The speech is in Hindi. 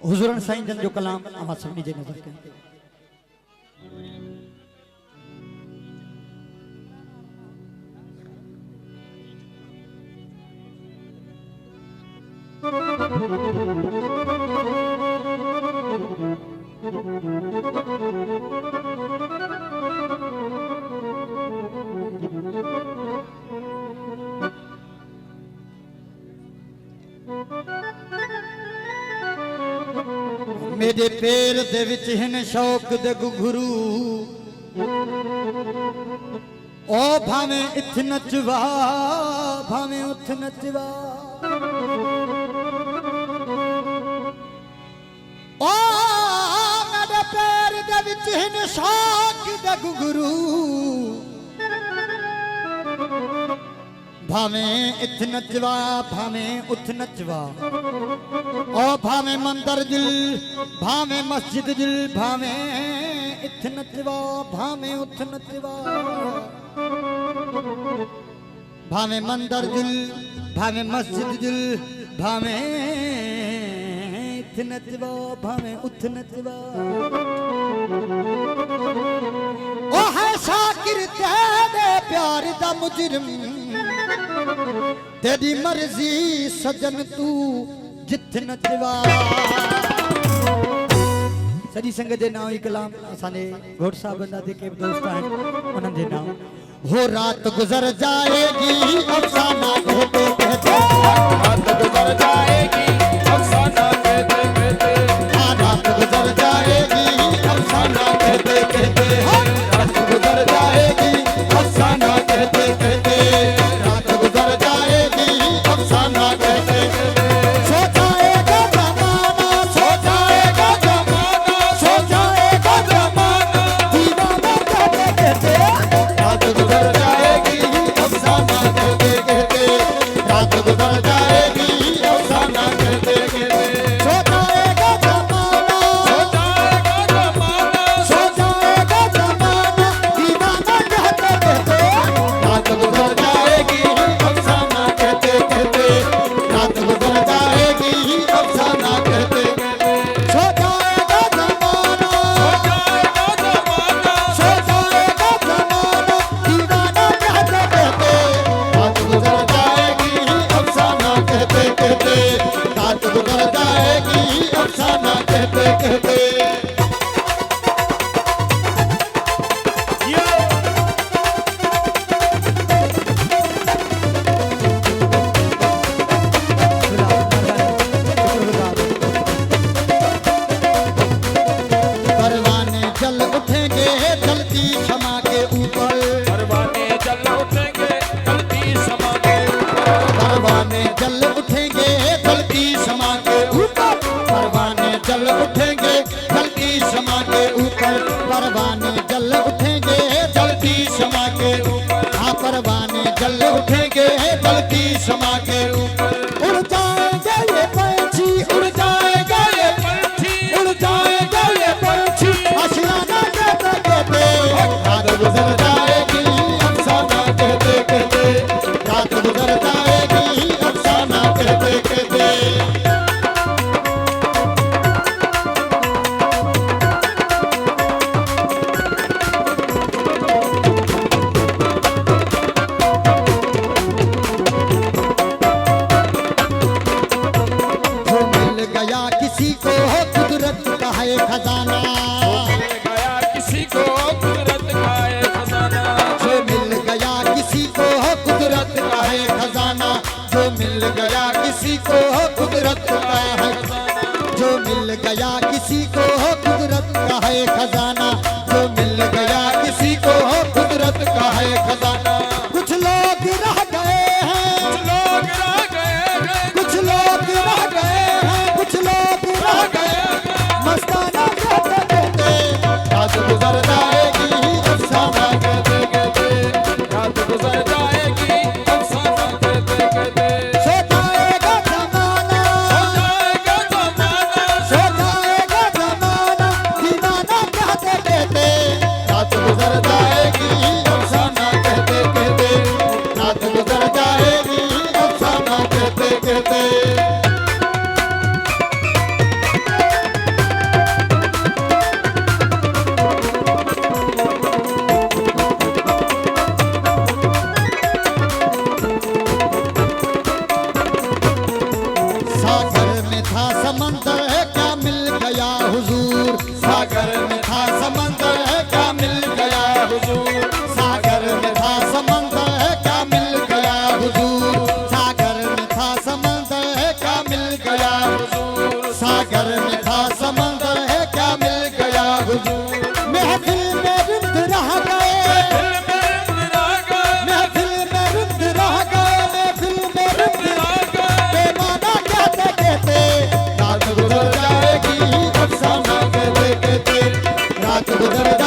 हुजूरन साईं जन जो कलाम अमा सभिनी जे नज़र कयो। मेरे पैर दे विच हिन शौक दे घुघरू ओ भावे इथ नचवा भावे उथ नचवा ओ मेरे पैर दे विच हिन शौक दे घुघरू भावे इथ नचवा भावे उथ नचवा ओ भावे मंदिर दिल भावे मस्जिद दिल भावे इथ नचवा भावे उथ नचवा भावे मंदिर दिल भावे मस्जिद दिल भावे इथ नचवा भावे उथ नचवा ओ है शाकिर तेरे प्यार दा मुजरिम तेरी मर्जी सजन तू जिथ नचवा। सॼी संगत जे नाम ही कलाम असांजे घोट साहब दादे के दोस्त आहिनि उन्हनि जे नाम। हो रात गुजर जाएगी अफसाना कहते कहते रात गुजर जाएगी अफसाना कहते कहते रात गुजर जाएगी अफसाना कहते कहते रात गुजर जाएगी अफसाना कहते कहते रात गुजर जाएगी अफसाना कहते कहते सो जाएगा जमाना सो जाएगा जमाना सो जाएगा जमाना दीवाना कहते कहते रात गुजर जाएगी अफसाना कहते कहते रात गुजर जाएगी अफसाना कहते कहते सो जाएगा जमाना सो जाएगा जमाना सो जाएगा जमाना दीवाना कहते कहते रात गुजर जाएगी अफसाना कहते कहते रात गुजर जाएगी अफसाना कहते कहते सो जाएगा जमाना सो जाएगा जमाना सो जाएगा जमाना दीवाना कहते कहते रात गुजर जाएगी अफसाना कहते कहते रात गुजर जाएगी अफसाना कहते कहते परवाने जल उठेंगे जलती क्षमा के ऊपर परवाने जल उठेंगे जलती क्षमा के ऊपर परवाने जल उठेंगे जलती क्षमा के ऊपर परवाने जल उठेंगे जलती क्षमा के ऊपर परवाने जल उठेंगे जलती क्षमा के ऊपर हाँ परवाने जल उठेंगे जलती क्षमा के ऊपर उड़ जाएंगे ये पंछी उड़ जाएगा ये पंछी उड़ जाएगा ये पंछी आशियाना कहते कहते रात गुजर जाएगी अफसाना कहते कहते रात गुजर जाएगी अफसाना कहते कहते जो मिल गया किसी को कुदरत का है खजाना मिल गया किसी को कुदरत का ये खजाना जो मिल गया किसी को कुदरत का है खजाना जो मिल गया किसी को कुदरत का है जो मिल गया किसी को कुदरत का है खजाना जो मिल गया किसी को कुदरत का है खजाना कुछ लोग रह गए हैं लोग रह गए हैं कुछ लोग रह गए हैं कुछ लोग रह गए मस्ताना कहते कहते रात गुजर जाएगी अफसाना कहते कहते रात गुजर जाएगी अफसाना कहते कहते सो जाएगा जमाना सो गुजर